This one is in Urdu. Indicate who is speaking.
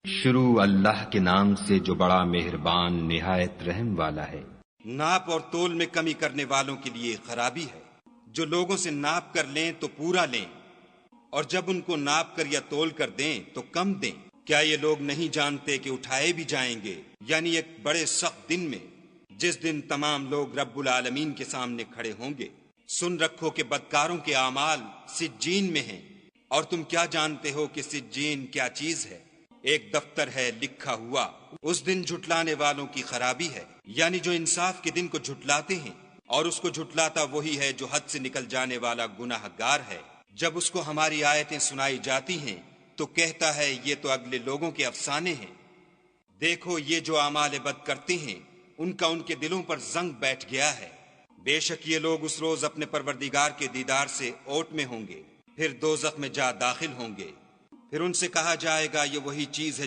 Speaker 1: شروع اللہ کے نام سے جو بڑا مہربان نہایت رحم والا ہے۔
Speaker 2: ناپ اور تول میں کمی کرنے والوں کے لیے خرابی ہے، جو لوگوں سے ناپ کر لیں تو پورا لیں، اور جب ان کو ناپ کر یا تول کر دیں تو کم دیں۔ کیا یہ لوگ نہیں جانتے کہ اٹھائے بھی جائیں گے، یعنی ایک بڑے سخت دن میں، جس دن تمام لوگ رب العالمین کے سامنے کھڑے ہوں گے۔ سن رکھو کہ بدکاروں کے اعمال سجین میں ہیں، اور تم کیا جانتے ہو کہ سجین کیا چیز ہے؟ ایک دفتر ہے لکھا ہوا۔ اس دن جھٹلانے والوں کی خرابی ہے، یعنی جو انصاف کے دن کو جھٹلاتے ہیں، اور اس کو جھٹلاتا وہی ہے جو حد سے نکل جانے والا گناہ گار ہے۔ جب اس کو ہماری آیتیں سنائی جاتی ہیں تو کہتا ہے یہ تو اگلے لوگوں کے افسانے ہیں۔ دیکھو یہ جو اعمال بد کرتے ہیں ان کا ان کے دلوں پر زنگ بیٹھ گیا ہے۔ بے شک یہ لوگ اس روز اپنے پروردگار کے دیدار سے اوٹ میں ہوں گے، پھر دوزخ میں جا داخل ہوں گے۔ پھر ان سے کہا جائے گا یہ وہی چیز ہے